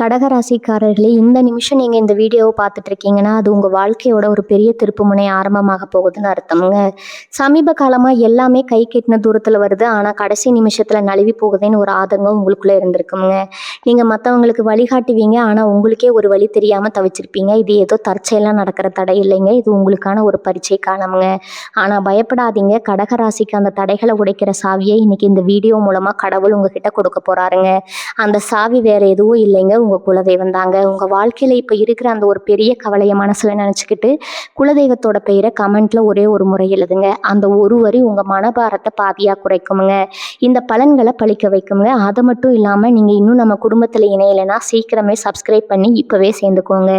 கடகராசிக்காரர்களே, இந்த நிமிஷம் நீங்க இந்த வீடியோவை பார்த்துட்டு இருக்கீங்கன்னா, அது உங்க வாழ்க்கையோட ஒரு பெரிய திருப்புமுனை ஆரம்பமாக போகுதுன்னு அர்த்தம்ங்க. சமீப காலமா எல்லாமே கை கெட்டின தூரத்துல வருது. ஆனா கடைசி நிமிஷத்துல நழுவி போகுதுன்னு ஒரு ஆதங்கம் உங்களுக்குள்ள இருந்திருக்குங்க. நீங்க மத்தவங்களுக்கு வழிகாட்டுவீங்க. ஆனா உங்களுக்கே ஒரு வழி தெரியாம தவிச்சிருப்பீங்க. இது ஏதோ தற்செயலா நடக்கிற தடை இல்லைங்க. இது உங்களுக்கான ஒரு பரீட்சை காலம்ங்க. ஆனா பயப்படாதீங்க. கடகராசிக்கு அந்த தடைகளை உடைக்கிற சாவியை இன்னைக்கு இந்த வீடியோ மூலமா கடவுள் உங்ககிட்ட கொடுக்க போறாருங்க. அந்த சாவி வேற எதுவும் இல்லைங்க, உங்க குலதெய்வம் தாங்க. உங்க வாழ்க்கையில இப்ப இருக்கிற அந்த ஒரு பெரிய கவலையை மனசுல நினைச்சுக்கிட்டு குலதெய்வத்தோட பெயரை கமெண்ட்ல ஒரே ஒரு முறை எழுதுங்க. அந்த ஒரு வரி உங்க மனபாரத்தை பாதியா குறைக்குமுங்க. இந்த பலன்களை பழிக்க வைக்குங்க. அது மட்டும் இல்லாம நீங்க இன்னும் நம்ம குடும்பத்துல இணையலைன்னா சீக்கிரமே சப்ஸ்கிரைப் பண்ணி இப்பவே சேர்ந்துக்கோங்க.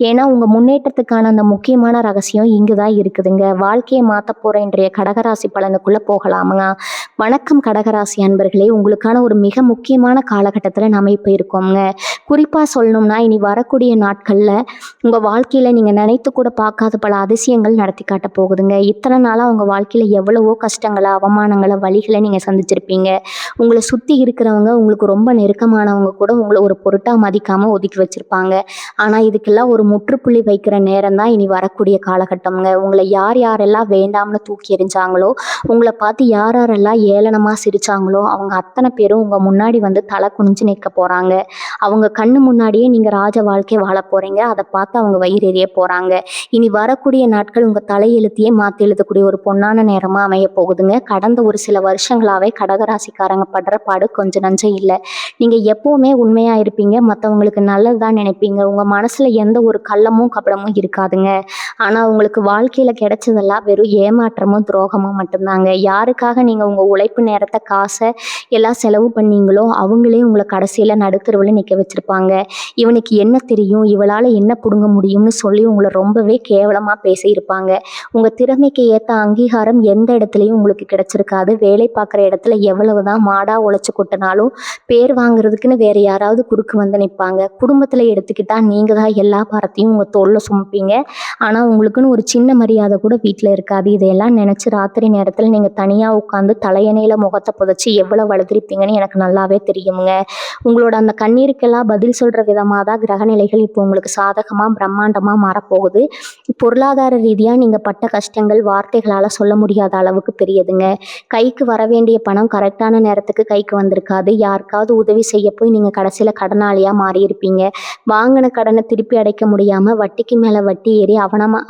ஏன்னா உங்க முன்னேற்றத்துக்கான அந்த முக்கியமான ரகசியம் இங்குதான் இருக்குதுங்க. வாழ்க்கையை மாத்த போற இன்றைய கடகராசி பலனுக்குள்ள போகலாமுங்க. வணக்கம் கடகராசி அன்பர்களே, உங்களுக்கான ஒரு மிக முக்கியமான காலகட்டத்துல நாம இப்ப இருக்கோம்ங்க. குறிப்பா சொல்லணும்னா இனி வரக்கூடிய நாட்கள்ல உங்க வாழ்க்கையில நீங்க நினைத்து கூட பார்க்காத பல அதிசயங்கள் நடத்தி காட்ட போகுதுங்க. இத்தனை நாளா உங்க வாழ்க்கையில எவ்வளவோ கஷ்டங்களை, அவமானங்களை, வலிகளை நீங்க சந்திச்சிருப்பீங்க. உங்களை சுத்தி இருக்கிறவங்க, உங்களுக்கு ரொம்ப நெருக்கமானவங்க கூட உங்களை ஒரு பொருட்டா மதிக்காம ஒதுக்கி வச்சிருப்பாங்க. ஆனா இதுக்கெல்லாம் ஒரு முற்றுப்புள்ளி வைக்கிற நேரம் தான் இனி வரக்கூடிய காலகட்டம்ங்க. உங்களை யார் யாரெல்லாம் வேண்டாம்னு தூக்கி எறிஞ்சாங்களோ, உங்களை பார்த்து யார் யாரெல்லாம் ஏளனமா சிரிச்சாங்களோ, அவங்க அத்தனை பேரும் உங்க முன்னாடி வந்து தலை குனிஞ்சு நிற்க போறாங்க. அவங்க கண்ணு முன்னாடியே நீங்க ராஜ வாழ்க்கை வாழ போறீங்க. அதை பார்த்து அவங்க வயிறு எறிய போறாங்க. இனி வரக்கூடிய நாட்கள் உங்க தலையெழுத்தையே மாத்தி எழுதக்கூடிய ஒரு பொன்னான நேரமா அமைய போகுதுங்க. கடந்த ஒரு சில வருஷங்களாவே கடகராசிக்காரங்க படுற பாடு கொஞ்சம் நஞ்சம் இல்லை. நீங்க எப்பவுமே உண்மையா இருப்பீங்க. மற்றவங்களுக்கு நல்லதுதான் நினைப்பீங்க. உங்க மனசுல எந்த ஒரு கள்ளமும் கபடமும் இருக்காதுங்க. ஆனா உங்களுக்கு வாழ்க்கையில கிடைச்சதெல்லாம் வெறும் ஏமாற்றமும் துரோகமும் மட்டும்தாங்க. யாருக்காக நீங்க உங்க உழைப்பு நேரத்தை, காசை எல்லாம் செலவு பண்ணீங்களோ அவங்களே உங்களை கடைசியில நடுத்தருவில் நிற்க வச்சிருப்பாங்க. இவனுக்கு என்ன தெரியும், இவளால் என்ன பிடுங்க முடியும்னு சொல்லி உங்களை ரொம்பவே கேவலமாக பேசியிருப்பாங்க. உங்கள் திறமைக்கு ஏற்ற அங்கீகாரம் எந்த இடத்துலையும் உங்களுக்கு கிடைச்சிருக்காது. வேலை பார்க்குற இடத்துல எவ்வளவு தான் மாடாக உழைச்சி கொட்டினாலும் பேர் வாங்குறதுக்குன்னு வேறு யாராவது குறுக்கு வந்து நிற்பாங்க. குடும்பத்தில் எடுத்துக்கிட்டால் நீங்கள் தான் எல்லா பாரத்தையும் உங்கள் தோளில் சுமப்பீங்க. ஆனால் உங்களுக்குன்னு ஒரு சின்ன மரியாதை கூட வீட்டில் இருக்காது. இதையெல்லாம் நினச்சி ராத்திரி நேரத்தில் நீங்கள் தனியாக உட்காந்து தலையணையில் முகத்தை புதைச்சி எவ்வளோ வளர்த்திருப்பீங்கன்னு எனக்கு நல்லாவே தெரியுங்க. உங்களோட அந்த கண்ணீருக்கெல்லாம் பதில் சொல்கிற விதமாக தான் கிரகநிலைகள் இப்போ உங்களுக்கு சாதகமாக பிரம்மாண்டமாக மாறப்போகுது. பொருளாதார ரீதியாக நீங்கள் பட்ட கஷ்டங்கள் வார்த்தைகளால் சொல்ல முடியாத அளவுக்கு பெரியதுங்க. கைக்கு வர வேண்டிய பணம் கரெக்டான நேரத்துக்கு கைக்கு வந்திருக்காது. யாருக்காவது உதவி செய்ய போய் நீங்கள் கடைசியில் கடனாளியாக மாறியிருப்பீங்க. வாங்கின கடனை திருப்பி அடைக்க முடியாமல் வட்டிக்கு மேலே வட்டி ஏறி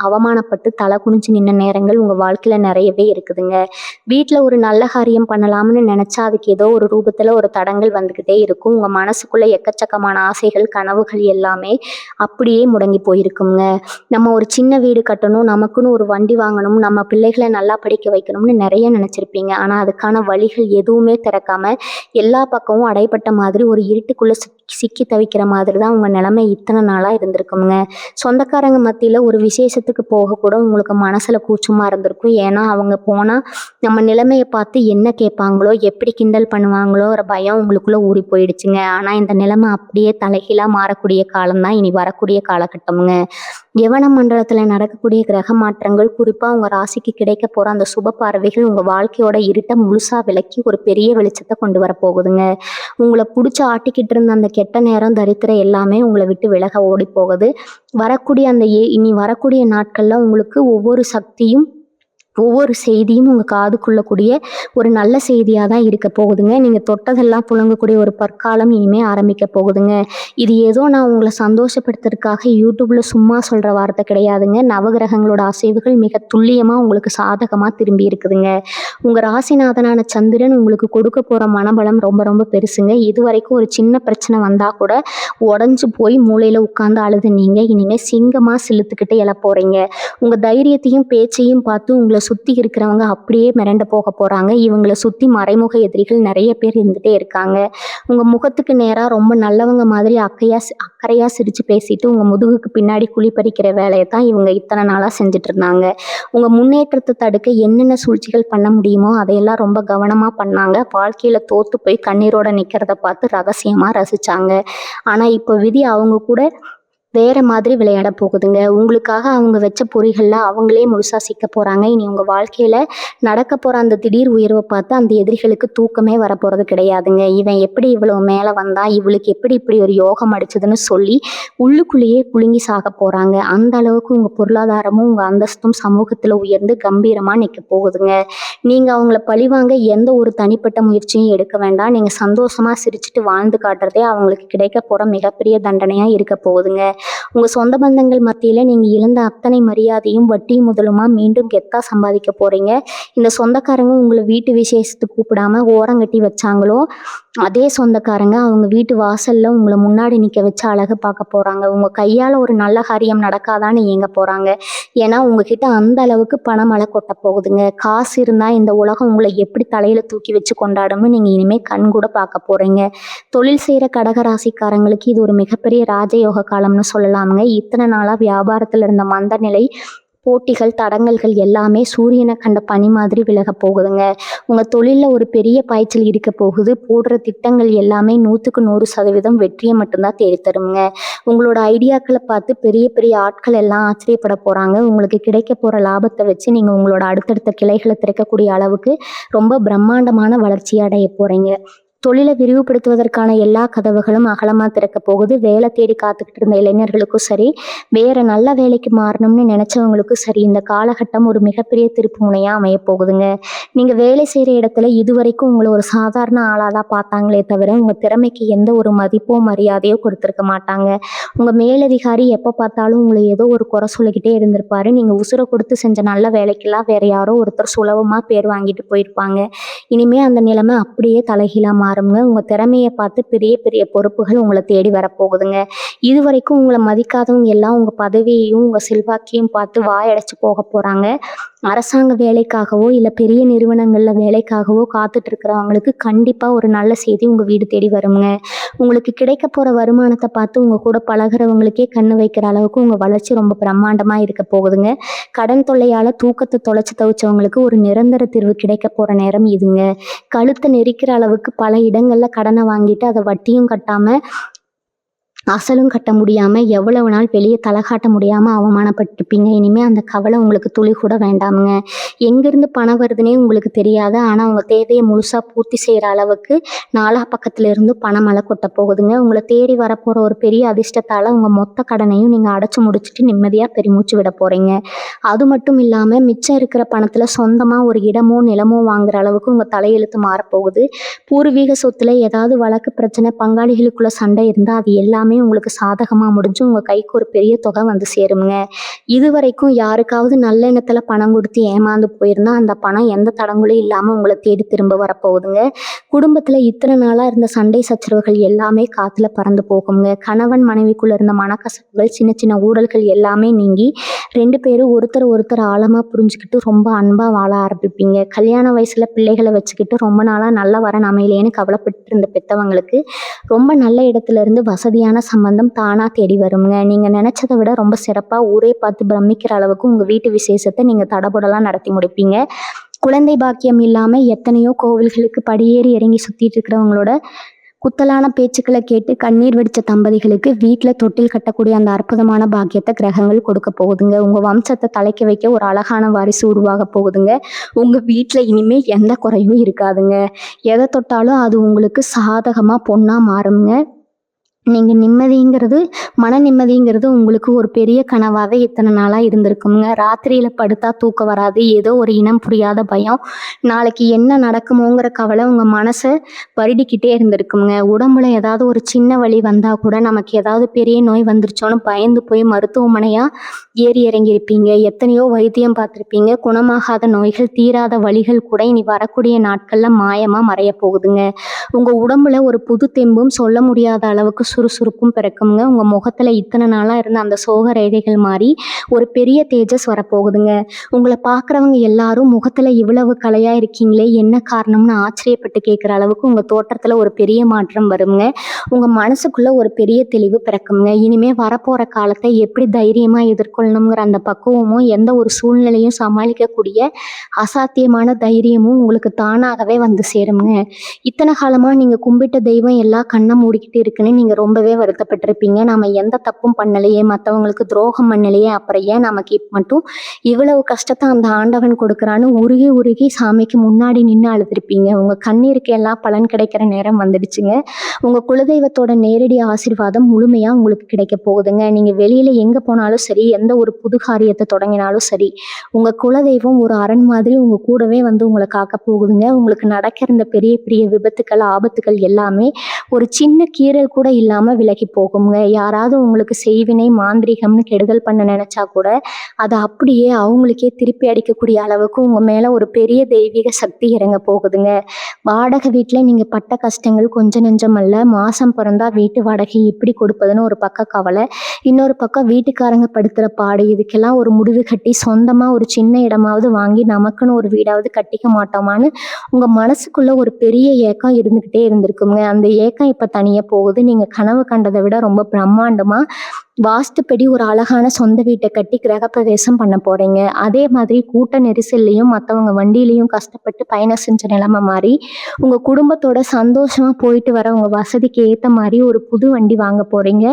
அவமானப்பட்டு தலை குனிஞ்சு நின்ன நேரங்கள் உங்கள் வாழ்க்கையில் நிறையவே இருக்குதுங்க. வீட்டில் ஒரு நல்ல காரியம் பண்ணலாம்னு நினச்சா அதுக்கு ஏதோ ஒரு ரூபத்தில் ஒரு தடங்கள் வந்துக்கிட்டே இருக்கும். உங்கள் மனசுக்குள்ளே எக்கச்சக்கமான ஆசைகள், கனவுகள் எல்லாமே அப்படியே முடங்கி போயிருக்குங்க. நம்ம ஒரு சின்ன வீடு கட்டணும், நமக்குன்னு ஒரு வண்டி வாங்கணும், நம்ம பிள்ளைகளை நல்லா படிக்க வைக்கணும்னு நிறைய நினச்சிருப்பீங்க. ஆனால் அதுக்கான வழிகள் எதுவுமே திறக்காம எல்லா பக்கமும் அடைப்பட்ட மாதிரி ஒரு இருட்டுக்குள்ளே சிக்கி தவிக்கிற மாதிரி தான் உங்கள் நிலைமை இத்தனை நாளாக இருந்திருக்குங்க. சொந்தக்காரங்க மத்தியில் ஒரு விசேஷத்துக்கு போக கூட உங்களுக்கு மனசில் கூச்சமாக இருந்திருக்கும். ஏன்னா அவங்க போனால் நம்ம நிலைமையை பார்த்து என்ன கேட்பாங்களோ, எப்படி கிண்டல் பண்ணுவாங்களோங்கிற பயம் உங்களுக்குள்ளே ஊறி போயிடுச்சுங்க. ஆனால் இந்த நிலைமை அப்படியே தலைகீழாக மாறக்கூடிய காலம்தான் இனி வரக்கூடிய காலகட்டமுங்க. யவன மண்டலத்தில் நடக்கக்கூடிய கிரக மாற்றங்கள், குறிப்பாக உங்கள் ராசிக்கு கிடைக்க போகிற அந்த சுப பார்வைகள் உங்கள் வாழ்க்கையோட இருட்டை முழுசாக விலக்கி ஒரு பெரிய வெளிச்சத்தை கொண்டு வர போகுதுங்க. உங்களை பிடிச்சி ஆட்டிக்கிட்டு இருந்த அந்த கெட்ட நேரம், தரித்திரம் எல்லாமே உங்களை விட்டு விலக ஓடி போகுது. வரக்கூடிய அந்த இனி வரக்கூடிய நாட்களில் உங்களுக்கு ஒவ்வொரு சக்தியும், ஒவ்வொரு செய்தியும் உங்கள் காதுக்குள்ளக்கூடிய ஒரு நல்ல செய்தியாக தான் இருக்க போகுதுங்க. நீங்கள் தொட்டதெல்லாம் புழங்கக்கூடிய ஒரு பற்காலம் இனிமேல் ஆரம்பிக்க போகுதுங்க. இது ஏதோ நான் உங்களை சந்தோஷப்படுத்துறதுக்காக யூடியூப்பில் சும்மா சொல்கிற வார்த்தை கிடையாதுங்க. நவகிரகங்களோட அசைவுகள் மிக துல்லியமாக உங்களுக்கு சாதகமாக திரும்பி இருக்குதுங்க. உங்கள் ராசிநாதனான சந்திரன் உங்களுக்கு கொடுக்க போகிற மனபலம் ரொம்ப ரொம்ப பெருசுங்க. இது வரைக்கும் ஒரு சின்ன பிரச்சனை வந்தால் கூட உடஞ்சி போய் மூளையில் உட்காந்து அழுது நீங்கள் இனிமேல் சிங்கமாக சிலுத்துக்கிட்டு எழ போகிறீங்க. உங்கள் தைரியத்தையும் பேச்சையும் பார்த்து உங்களை சுற்றி இருக்கிறவங்க அப்படியே மிரண்டு போக போகிறாங்க. இவங்களை சுற்றி மறைமுக எதிரிகள் நிறைய பேர் இருந்துகிட்டே இருக்காங்க. உங்கள் முகத்துக்கு நேராக ரொம்ப நல்லவங்க மாதிரி அக்கறையாக சிரித்து பேசிட்டு உங்கள் முதுகுக்கு பின்னாடி குழி பறிக்கிற வேலையை தான் இவங்க இத்தனை நாளாக செஞ்சுட்டு இருந்தாங்க. உங்கள் முன்னேற்றத்தை தடுக்க என்னென்ன சூழ்ச்சிகள் பண்ண முடியுமோ அதையெல்லாம் ரொம்ப கவனமாக பண்ணாங்க. வாழ்க்கையில் தோற்று போய் கண்ணீரோட நிற்கிறத பார்த்து ரகசியமாக ரசித்தாங்க. ஆனால் இப்போ விதி அவங்க கூட வேற மாதிரி விளையாட போகுதுங்க. உங்களுக்காக அவங்க வச்ச பொறிகள்ல அவங்களே முழுசா சிக்க போறாங்க. இனி உங்க வாழ்க்கையில நடக்க போற அந்த திடீர் உயர்வ பார்த்து அந்த எதிரிகளுக்கு தூக்கமே வரப்போறது கிடையாதுங்க. இவன் எப்படி இவ்வளவு மேல வந்தான்? இவளுக்கு எப்படி இப்படி ஒரு யோகம் அடிச்சதுன்னு சொல்லி உள்ளுக்குள்ளேயே புழுங்கி சாக போறாங்க. அந்த அளவுக்கு உங்க பொருளாதாரமும், உங்க அந்தஸ்தும் சமூகத்துல உயர்ந்து கம்பீரமா நிக்க போகுதுங்க. நீங்க அவங்கள பழிவாங்க எந்த ஒரு தனிப்பட்ட முயற்சியும் எடுக்க வேண்டாம். நீங்க சந்தோஷமா சிரிச்சுட்டு வாழ்ந்து காட்டுறதே அவங்களுக்கு கிடைக்க போற மிகப்பெரிய தண்டனையா இருக்க போகுதுங்க. உங்க சொந்த பந்தங்கள் மத்தியில நீங்க இழந்த அத்தனை மரியாதையும் வட்டியும் முதலுமா மீண்டும் கெத்தா சம்பாதிக்க போறீங்க. இந்த சொந்தக்காரங்க உங்களை வீட்டு விசேஷத்துக்கு கூப்பிடாம ஓரங்கட்டி வச்சாங்களோ அதே சொந்தக்காரங்க அவங்க வீட்டு வாசல்ல உங்களை முன்னாடி நிக்க வச்சு அழகு பார்க்க போறாங்க. உங்க கையால ஒரு நல்ல காரியம் நடக்காதான்னு ஏங்க போறாங்க. ஏன்னா உங்ககிட்ட அந்த அளவுக்கு பணமழை கொட்ட போகுதுங்க. காசு இருந்தா இந்த உலகம் உங்களை எப்படி தலையில தூக்கி வச்சு கொண்டாடும்னு நீங்க இனிமே கண் கூட பார்க்க போறீங்க. தொழில் செய்யற கடகராசிக்காரங்களுக்கு இது ஒரு மிகப்பெரிய ராஜயோக காலம்னு சொல்லலாமுங்க. இத்தனை நாளா வியாபாரத்துல இருந்த மந்த நிலை, போட்டிகள், தடங்கல்கள் எல்லாமே சூரியனை கண்ட பனி மாதிரி விலக போகுதுங்க. உங்க தொழில்ல ஒரு பெரிய பாய்ச்சல் இருக்க போகுது. போடுற திட்டங்கள் எல்லாமே 100% வெற்றியை மட்டும்தான் தேடித்தருங்க. உங்களோட ஐடியாக்களை பார்த்து பெரிய பெரிய ஆட்கள் எல்லாம் ஆச்சரியப்பட போறாங்க. உங்களுக்கு கிடைக்க போற லாபத்தை வச்சு நீங்க உங்களோட அடுத்தடுத்த கிளைகளை திறக்கக்கூடிய அளவுக்கு ரொம்ப பிரம்மாண்டமான வளர்ச்சி அடைய போறீங்க. தொழிலை விரிவுபடுத்துவதற்கான எல்லா கதவுகளும் அகலமா திறக்க போகுது. வேலை தேடி காத்துக்கிட்டு இருந்த இளைஞர்களுக்கும் சரி, வேற நல்ல வேலைக்கு மாறணும்னு நினைச்சவங்களுக்கும் சரி, இந்த காலகட்டம் ஒரு மிகப்பெரிய திருப்பு முனையா அமைய போகுதுங்க. நீங்க வேலை செய்யற இடத்துல இதுவரைக்கும் உங்களை ஒரு சாதாரண ஆளாதான் பார்த்தாங்களே தவிர உங்க திறமைக்கு எந்த ஒரு மதிப்போ மரியாதையோ கொடுத்துருக்க மாட்டாங்க. உங்க மேலதிகாரி எப்ப பார்த்தாலும் உங்களை ஏதோ ஒரு குறை சொல்லிக்கிட்டே இருந்திருப்பாரு. நீங்க உசுரை கொடுத்து செஞ்ச நல்ல வேலைக்கெல்லாம் வேற யாரோ ஒருத்தர் சுலபமா பேர் வாங்கிட்டு போயிருப்பாங்க. இனிமே அந்த நிலைமை அப்படியே தலைகீழா மாறுங்க. உங்க திறமையை பார்த்து பெரிய பெரிய பொறுப்புகள் உங்களை தேடி வரப்போகுதுங்க. இதுவரைக்கும் உங்களை மதிக்காதவங்க எல்லாம் உங்க பதவியையும் உங்க செல்வாக்கையும் பார்த்து வாயடைச்சு போக போறாங்க. அரசாங்க வேலைக்காகவோ இல்ல பெரிய நிறுவனங்கள்ல வேலைக்காகவோ காத்துட்டு இருக்கிறவங்களுக்கு கண்டிப்பா ஒரு நல்ல செய்தி உங்க வீடு தேடி வருங்க. உங்களுக்கு கிடைக்க போற வருமானத்தை பார்த்து உங்க கூட பழகிறவங்களுக்கே கண்ணு வைக்கிற அளவுக்கு உங்க வளர்ச்சி ரொம்ப பிரம்மாண்டமா இருக்க போகுதுங்க. கடன் தொல்லையால தூக்கத்தை தொலைச்சு தவிச்சவங்களுக்கு ஒரு நிரந்தர தீர்வு கிடைக்க போற நேரம் இதுங்க. கழுத்தை நெரிக்கிற அளவுக்கு பல இடங்கள்ல கடனை வாங்கிட்டு அதை வட்டியும் கட்டாம அசலும் கட்ட முடியாம எவ்வளவு நாள் வெளியே தலை காட்ட முடியாம அவமானப்பட்டிருப்பீங்க. இனிமே அந்த கவலை உங்களுக்கு துளி கூட வேண்டாமுங்க. எங்கிருந்து பணம் வருதுன்னே உங்களுக்கு தெரியாது. ஆனா உங்க தேவையை முழுசா பூர்த்தி செய்யற அளவுக்கு நாலா பக்கத்துல இருந்து பணமழை கொட்ட போகுதுங்க. உங்களை தேடி வரப்போற ஒரு பெரிய அதிர்ஷ்டத்தால உங்க மொத்த கடனையும் நீங்க அடைச்சு முடிச்சுட்டு நிம்மதியா பெருமூச்சு விட போறீங்க. அது மட்டும் இல்லாம மிச்சம் இருக்கிற பணத்துல சொந்தமா ஒரு இடமோ நிலமோ வாங்குற அளவுக்கு உங்க தலையெழுத்து மாறப்போகுது. பூர்வீக சொத்துல ஏதாவது வழக்கு பிரச்சனை, பங்காளிகளுக்குள்ள சண்டை இருந்தா அது எல்லாமே உங்களுக்கு சாதகமா முடிஞ்சு உங்க கைக்கு ஒரு பெரிய தொகை வந்து சேருங்க. இதுவரைக்கும் யாருக்காவது நல்ல எண்ணத்துல பணம் கொடுத்து ஏமாந்து போயிருந்தா அந்த பணம் எந்த தடங்களும் இல்லாம உங்களை தேடி திரும்ப வரப்போகுதுங்க. குடும்பத்துல இத்தனை நாளா இருந்த சண்டை சச்சரவுகள் எல்லாமே காத்துல பறந்து போகுங்க. கணவன் மனைவிக்குள்ள இருந்த மனக்கசப்புகள், சின்ன சின்ன ஊழல்கள் எல்லாமே நீங்கி 2 பேரும் ஒருத்தர் ஆழமா புரிஞ்சுக்கிட்டு ரொம்ப அன்பா வாழ ஆரம்பிப்பீங்க. கல்யாண வயசுல பிள்ளைகளை வச்சுக்கிட்டு ரொம்ப நாளா நல்ல வரன் அமையலேன்னு கவலைப்பட்டு இருந்த பெத்தவங்களுக்கு ரொம்ப நல்ல இடத்துல இருந்து வசதியான சம்பந்தம் தானா தேடி வருங்க. நீங்க நினைச்சதை விட ரொம்ப சிறப்பா ஊரே பார்த்து பிரமிக்கிற அளவுக்கு உங்க வீட்டு விசேஷத்தை நீங்க தடபுடலாம் நடத்தி முடிப்பீங்க. குழந்தை பாக்கியம் இல்லாம எத்தனையோ கோவில்களுக்கு படியேறி இறங்கி சுத்திட்டு இருக்கிறவங்களோட குத்தலான பேச்சுக்களை கேட்டு கண்ணீர் வெடிச்ச தம்பதிகளுக்கு வீட்டில் தொட்டில் கட்டக்கூடிய அந்த அற்புதமான பாக்கியத்தை கிரகங்கள் கொடுக்க போகுதுங்க. உங்க வம்சத்தை தலைக்க வைக்க ஒரு அழகான வாரிசு உருவாக போகுதுங்க. உங்க வீட்டில் இனிமே எந்த குறையும் இருக்காதுங்க. எதை தொட்டாலும் அது உங்களுக்கு சாதகமா பொண்ணா மாறுங்க. நீங்க மன நிம்மதிங்கிறது உங்களுக்கு ஒரு பெரிய கனவாவே இத்தனை நாளா இருந்திருக்குங்க. ராத்திரியில படுத்தா தூக்கம் வராது. ஏதோ ஒரு இனம் புரியாத பயம், நாளைக்கு என்ன நடக்குமோங்கிற கவலை உங்க மனசை வருடிக்கிட்டே இருந்திருக்குங்க. உடம்புல ஏதாவது ஒரு சின்ன வலி வந்தா கூட நமக்கு ஏதாவது பெரிய நோய் வந்துருச்சோன்னு பயந்து போய் மருத்துவமனையா ஏறி இறங்கியிருப்பீங்க. எத்தனையோ வைத்தியம் பார்த்துருப்பீங்க. குணமாகாத நோய்கள், தீராத வலிகள் கூட இனி வரக்கூடிய நாட்கள்ல மாயமா மறைய போகுதுங்க. உங்க உடம்புல ஒரு புது தெம்பும் சொல்ல முடியாத அளவுக்கு சுறுசுறுப்பும் பிறக்குங்க. உங்க முகத்துல இத்தனை நாளா இருந்த அந்த சோக ரேகைகள் மாறி ஒரு பெரிய தேஜஸ் வரப்போகுதுங்க. உங்களை பார்க்குறவங்க எல்லாரும் முகத்துல இவ்வளவு கலையா இருக்கீங்களே என்ன காரணம்னு ஆச்சரியப்பட்டு கேட்குற அளவுக்கு உங்க தோற்றத்துல ஒரு பெரிய மாற்றம் வருங்க. உங்க மனசுக்குள்ள ஒரு பெரிய தெளிவு பிறக்குங்க. இனிமே வரப்போற காலத்தை எப்படி தைரியமா எதிர்கொள்ளணுங்கிற அந்த பக்குவமும் எந்த ஒரு சூழ்நிலையும் சமாளிக்கக்கூடிய அசாத்தியமான தைரியமும் உங்களுக்கு தானாகவே வந்து சேருங்க. இத்தனை காலமா நீங்க கும்பிட்ட தெய்வம் எல்லாம் கண்ணை மூடிக்கிட்டு இருக்குன்னு நீங்க ரொம்பவே வருத்தப்பட்டிருப்பீங்க. நாம எந்த தப்பும் பண்ணலையே, மற்றவங்களுக்கு துரோகம் பண்ணலையே, அப்புறம் ஏன் நமக்கு மட்டும் இவ்வளவு கஷ்டத்தை அந்த ஆண்டவன் கொடுக்குறான்னு உருகி உருகி சாமிக்கு முன்னாடி நின்று அழுதுருப்பீங்க. உங்க கண்ணீருக்கு எல்லாம் பலன் கிடைக்கிற நேரம் வந்துடுச்சுங்க. உங்க குலதெய்வத்தோட நேரடி ஆசீர்வாதம் முழுமையா உங்களுக்கு கிடைக்க போகுதுங்க. நீங்க வெளியில எங்க போனாலும் சரி, எந்த ஒரு புது காரியத்தை தொடங்கினாலும் சரி, உங்க குலதெய்வம் ஒரு அரண் மாதிரி உங்க கூடவே வந்து உங்களை காக்க போகுதுங்க. உங்களுக்கு நடக்கிற இந்த பெரிய பெரிய விபத்துக்கள், ஆபத்துக்கள் எல்லாமே ஒரு சின்ன கீறல் கூட இல்லாம விலகி போகுங்க. யாராவது உங்களுக்கு செய்வினை, மாந்திரீகம்னு கெடுதல் பண்ண நினைச்சா கூட அதை அப்படியே அவங்களுக்கே திருப்பி அடிக்கக்கூடிய அளவுக்கு உங்க மேல ஒரு பெரிய தெய்வீக சக்தி இறங்க போகுதுங்க. வாடகை வீட்டில் நீங்க பட்ட கஷ்டங்கள் கொஞ்சம் நெஞ்சம் அல்ல. மாசம் பிறந்தா வீட்டு வாடகை எப்படி கொடுப்பதுன்னு ஒரு பக்கம் கவலை, இன்னொரு பக்கம் வீட்டுக்காரங்க படுத்துற பாடு. இதுக்கெல்லாம் ஒரு முடிவு கட்டி சொந்தமா ஒரு சின்ன இடமாவது வாங்கி நமக்குன்னு ஒரு வீடாவது கட்டிக்க மாட்டோமான்னு உங்க மனசுக்குள்ள ஒரு பெரிய ஏக்கம் இருந்துகிட்டே இருந்திருக்குங்க. அந்த ஏக்கம் இப்ப தனியா போகுது. நீங்க கனவு கண்டதை விட ரொம்ப பிரம்மாண்டமா வாஸ்துப்படி ஒரு அழகான சொந்த வீட்டை கட்டி கிரகப்பிரவேசம் பண்ண போறீங்க. அதே மாதிரி கூட்ட நெரிசல்லையும் மற்றவங்க வண்டியிலையும் கஷ்டப்பட்டு பயணம் செஞ்ச நிலைமை மாறி உங்க குடும்பத்தோட சந்தோஷமா போயிட்டு வர உங்க வசதிக்கு ஏத்த மாதிரி ஒரு புது வண்டி வாங்க போறீங்க.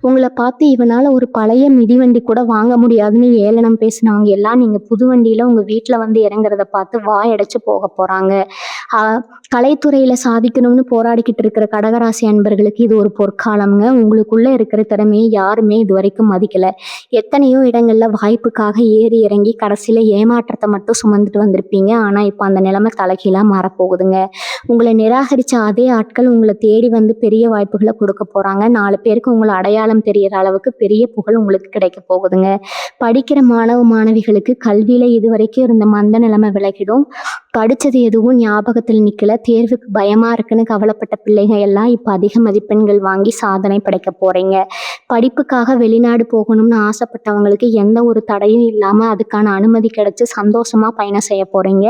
உங்களை பார்த்து இவனால ஒரு பழைய மிதிவண்டி கூட வாங்க முடியாதுன்னு ஏளனம் பேசினவங்க எல்லாம் நீங்க புது வண்டியில உங்க வீட்டுல வந்து இறங்குறத பார்த்து வாயடைச்சு போக போறாங்க. கலைத்துறையில சாதிக்கணும்னு போராடிக்கிட்டு இருக்கிற கடகராசி அன்பர்களுக்கு இது ஒரு பொற்காலம்ங்க. உங்களுக்குள்ள இருக்கிற திறமையை யாருமே இது வரைக்கும் மதிக்கல. எத்தனையோ இடங்கள்ல வாய்ப்புக்காக ஏறி இறங்கி கடைசியில ஏமாற்றத்தை மட்டும் சுமந்துட்டு வந்திருப்பீங்க. ஆனா இப்ப அந்த நிலைமை தலைகீழா மாறப்போகுதுங்க. உங்களை நிராகரிச்ச அதே ஆட்கள் உங்களை தேடி வந்து பெரிய வாய்ப்புகளை கொடுக்க போறாங்க. 4 பேருக்கு உங்களை அடையாளம் தெரியற அளவுக்கு பெரிய புகழ் உங்களுக்கு கிடைக்க போகுதுங்க. படிக்கிற மாணவ மாணவிகளுக்கு கல்வியில இதுவரைக்கும் இருந்த மந்த நிலைமை விலகிடும். படிச்சது எதுவும் ஞாபகத்தில் நிக்கல, தேர்வுக்கு பயமா இருக்குன்னு கவலைப்பட்ட பிள்ளைங்க எல்லாம் இப்ப அதிக மதிப்பெண்கள் வாங்கி சாதனை படைக்க போறீங்க. படிப்புக்காக வெளிநாடு போகணும்னு ஆசைப்பட்டவங்களுக்கு எந்த ஒரு தடையும் இல்லாம அதுக்கான அனுமதி கிடைச்சு சந்தோஷமா பயணம் செய்ய போறீங்க.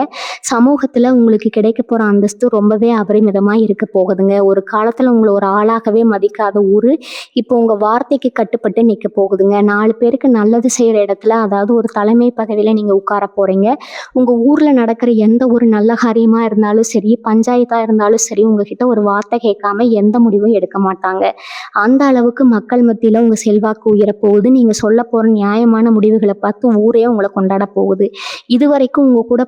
சமூகத்துல உங்களுக்கு கிடைக்க போற அந்தஸ்து ரொம்பவே அபரிமிதமா இருக்க போகுதுங்க. ஒரு காலத்துல உங்களை ஒரு ஆளாகவே மதிக்காத ஊரு இப்போ உங்க வார்த்தைக்கு கட்டுப்பட்டு நிக்க போகுதுங்க. 4 பேருக்கு நல்லது செய்யற இடத்துல, அதாவது ஒரு தலைமை பதவியில நீங்க உட்கார போறீங்க. உங்க ஊர்ல நடக்கிற எந்த ஒரு நல்ல காரியமா இருந்தாலும் சரி, பஞ்சாயத்தா இருந்தாலும் சரி, உங்ககிட்ட ஒரு வார்த்தை கேட்காம எந்த முடிவும் எடுக்க மாட்டாங்க. அந்த அளவுக்கு மக்கள் மத்தியில உங்க செல்வாக்கு உயரப்போகுது. நீங்க சொல்ல போற நியாயமான முடிவுகளை பார்த்து ஊரே உங்களை கொண்டாட போகுது. இதுவரைக்கும் உங்க கூட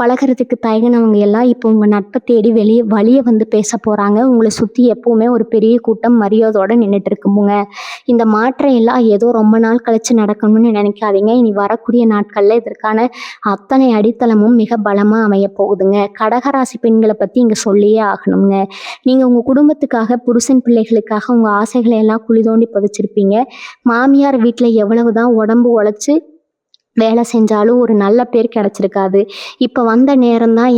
பழகிறதுக்கு தயங்கினவங்க எல்லாம் இப்போ உங்க நட்பை தேடி வழியை வந்து பேச போறாங்க. உங்களை சுத்தி எப்பவுமே ஒரு பெரிய கூட்டம் மரியாதையோட நின்றுட்டு இருக்குமுங்க. இந்த மாற்றம் எல்லாம் ஏதோ ரொம்ப நாள் கழிச்சு நடக்கணும்னு நினைக்காதீங்க. இனி வரக்கூடிய நாட்கள்ல இதற்கான அத்தனை அடித்தளமும் மிக பலமா அமைய போகுதுங்க. கடகராசி பெண்களை பத்தி இங்க சொல்லியே ஆகணுங்க. நீங்க உங்க குடும்பத்துக்காக, புருஷன் பிள்ளைகளுக்காக உங்க ஆசைகளை எல்லாம் குழி தோண்டி புதைச்சிருப்பீங்க. மாமியார் வீட்டுல எவ்வளவுதான் உடம்பு உழைச்சு வேலை செஞ்சாலும் ஒரு நல்ல பேர் கிடைச்சிருக்காது. இப்போ வந்த நேரம் தான்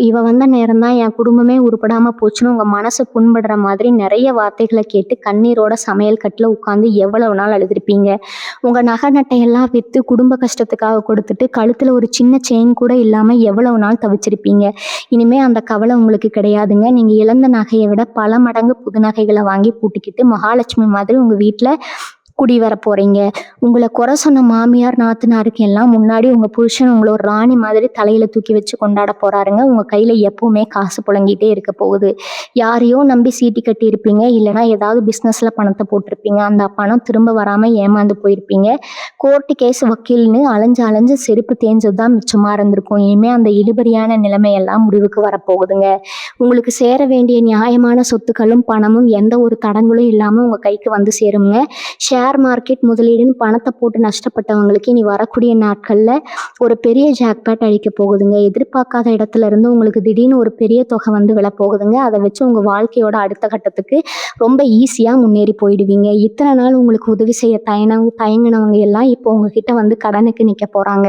இவ வந்த நேரம் தான் என் குடும்பமே உருப்படாம போச்சுன்னு உங்க மனசு புண்படுற மாதிரி நிறைய வார்த்தைகளை கேட்டு கண்ணீரோட சமையல் கட்டில் உட்காந்து எவ்வளவு நாள் அழுதுருப்பீங்க. உங்க நகை நட்டையெல்லாம் விற்று குடும்ப கஷ்டத்துக்காக கொடுத்துட்டு கழுத்துல ஒரு சின்ன செயின் கூட இல்லாம எவ்வளவு நாள் தவிச்சிருப்பீங்க. இனிமே அந்த கவலை உங்களுக்கு கிடையாதுங்க. நீங்க இழந்த நகையை விட பல மடங்கு புது நகைகளை வாங்கி பூட்டிக்கிட்டு மகாலட்சுமி மாதிரி உங்க வீட்டுல குடி வர போறீங்க. உங்களை குறை சொன்ன மாமியார் நாத்தனாருக்கு எல்லாம் முன்னாடி உங்க புருஷன் உங்களை ஒரு ராணி மாதிரி தலையில தூக்கி வச்சு கொண்டாட போறாருங்க. உங்க கையில எப்பவுமே காசு புழங்கிட்டே இருக்க போகுது. யாரையோ நம்பி சீட்டி கட்டி இருப்பீங்க, இல்லைன்னா ஏதாவது பிசினஸ்ல பணத்தை போட்டிருப்பீங்க. அந்த பணம் திரும்ப வராம ஏமாந்து போயிருப்பீங்க. கோர்ட்டு கேஸ் வக்கீல்னு அலைஞ்சு செருப்பு தேஞ்சதுதான் மிச்சமா இருந்திருக்கும். இனிமே அந்த இழுபறியான நிலைமையெல்லாம் முடிவுக்கு வரப்போகுதுங்க. உங்களுக்கு சேர வேண்டிய நியாயமான சொத்துக்களும் பணமும் எந்த ஒரு தடங்களும் இல்லாம உங்க கைக்கு வந்து சேருங்க. ஷேர் மார்க்கெட் முதலீடுன்னு பணத்தை போட்டு நஷ்டப்பட்டவங்களுக்கு இனி வரக்கூடிய நாட்கள்ல ஒரு பெரிய ஜாக்பாட் அடிக்க போகுதுங்க. எதிர்பார்க்காத இடத்துல இருந்து உங்களுக்கு திடீர்னு ஒரு பெரிய தொகை வந்து விழ போகுதுங்க. அதை வச்சு உங்க வாழ்க்கையோட அடுத்த கட்டத்துக்கு ரொம்ப ஈஸியா முன்னேறி போயிடுவீங்க. இத்தனை நாள் உங்களுக்கு உதவி செய்ய தயங்கினவங்க எல்லாம் இப்போ உங்ககிட்ட வந்து கடனுக்கு நிக்க போறாங்க.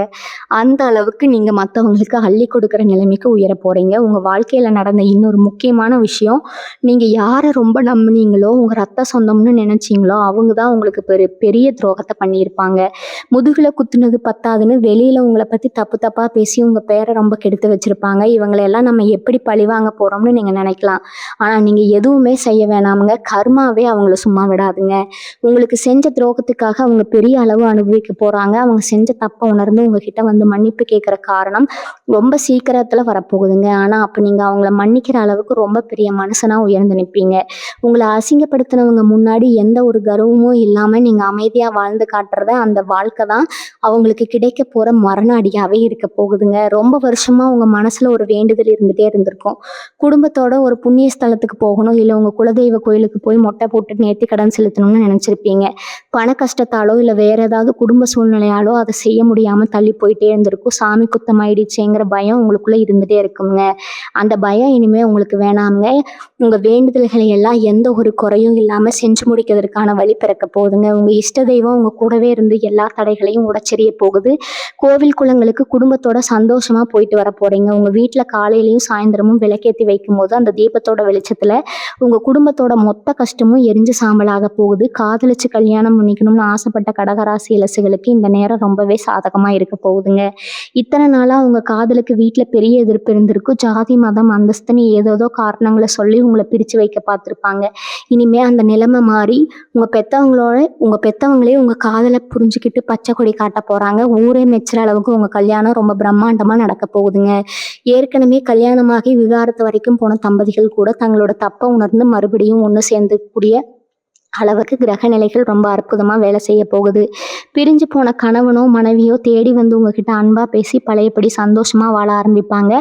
அந்த அளவுக்கு நீங்க மற்றவங்களுக்கு அள்ளி கொடுக்குற நிலைமைக்கு உயர போறீங்க. உங்க வாழ்க்கையில நடந்த இன்னொரு முக்கியமான விஷயம், நீங்க யாரை ரொம்ப நம்பினீங்களோ, உங்க ரத்த சொந்தம்னு நினைச்சீங்களோ அவங்க தான் உங்களுக்கு பெரிய துரோகத்தை பண்ணியிருப்பாங்க. முதுகுல குத்துனது பத்தாதுன்னு வெளியில உங்களை பத்தி தப்பு தப்பா பேசி உங்க பேரை ரொம்ப கெடுத்து வச்சிருப்பாங்க. இவங்களையெல்லாம் நம்ம எப்படி பழிவாங்க போறோம்னு நீங்க நினைக்கலாம். ஆனா நீங்க எதுவுமே செய்ய வேணாமுங்க. கர்மாவே அவங்கள சும்மா விடாதுங்க. உங்களுக்கு செஞ்ச துரோகத்துக்காக அவங்க பெரிய அளவு அனுபவிக்க போறாங்க. அவங்க செஞ்ச தப்பை உணர்ந்து உங்ககிட்ட வந்து மன்னிப்பு கேட்கிற காரணம் ரொம்ப சீக்கிரத்துல வரப்போகுதுங்க. ஆனா அப்ப நீங்க அவங்கள மன்னிக்கிற அளவுக்கு ரொம்ப பெரிய மனுஷனா உயர்ந்து நிற்பீங்க. உங்களை அசிங்கப்படுத்தினவங்க முன்னாடி எந்த ஒரு கர்வமும் இல்லாம நீங்க அமைதியா வாழ்ந்து காட்டுறத அந்த வாழ்க்கை தான் அவங்களுக்கு கிடைக்க போற மரண அடியாவே இருக்க போகுதுங்க. ரொம்ப வருஷமா உங்க மனசுல ஒரு வேண்டுதல் இருந்துட்டே இருந்திருக்கும். குடும்பத்தோட ஒரு புண்ணிய ஸ்தலத்துக்கு போகணும், இல்ல உங்க குலதெய்வ கோயிலுக்கு போய் மொட்டை போட்டு நேர்த்தி கடன் செலுத்தணும்னு நினைச்சிருப்பீங்க. பண கஷ்டத்தாலோ இல்ல வேற ஏதாவது குடும்ப சூழ்நிலையாலோ அதை செய்ய முடியாம தள்ளி போயிட்டே இருந்திருக்கும். சாமி குத்தம் ஆயிடுச்சேங்கிற பயம் உங்களுக்குள்ள இருந்துட்டே இருக்குங்க. அந்த பயம் இனிமே உங்களுக்கு வேணாமுங்க. உங்க வேண்டுதல்களை எல்லாம் எந்த ஒரு குறையும் இல்லாம செஞ்சு முடிக்கிறதுக்கான வழி பிறக்க போகுதுங்க. உங்க இஷ்ட தெய்வம் உங்க கூடவே இருந்து எல்லா தடைகளையும் உடைச்செறிய போகுது. கோவில் குளங்களுக்கு குடும்பத்தோட சந்தோஷமா போயிட்டு வர போறீங்க. உங்க வீட்டுல காலையிலயும் சாயந்தரமும் விளக்கேத்தி வைக்கும் போது அந்த தீபத்தோட வெளிச்சத்துல உங்க குடும்பத்தோட மொத்த கஷ்டமும் எரிஞ்சு சாம்பலாக போகுது. காதலிச்சு கல்யாணம் பண்ணிக்கணும்னு ஆசைப்பட்ட கடகராசி இலசுகளுக்கு இந்த நேரம் ரொம்பவே சாதகமா இருக்க போகுதுங்க. இத்தனை நாளா உங்க காதலுக்கு வீட்டுல பெரிய எதிர்ப்பு இருந்திருக்கும். ஜாதி மதம் அந்தஸ்துன்னு ஏதேதோ காரணங்களை சொல்லி உங்களை பிரிச்சு வைக்க பார்த்திருப்பாங்க. இனிமே அந்த நிலைமை மாறி உங்க பெத்தவங்களே உங்க காதலை புரிஞ்சுக்கிட்டு பச்சை கொடி காட்ட போறாங்க. ஊரே மெச்சுற அளவுக்கு உங்க கல்யாணம் ரொம்ப பிரம்மாண்டமா நடக்க போகுதுங்க. ஏற்கனவே கல்யாணமாகி விவாகரத்து வரைக்கும் போன தம்பதிகள் கூட தங்களோட தப்பை உணர்ந்து மறுபடியும் ஒன்று சேர்ந்துக்கூடிய அளவுக்கு கிரக நிலைகள் ரொம்ப அற்புதமா வேலை செய்ய போகுது. பிரிஞ்சு போன கணவனோ மனைவியோ தேடி வந்து உங்ககிட்ட அன்பா பேசி பழையபடி சந்தோஷமா வாழ ஆரம்பிப்பாங்க.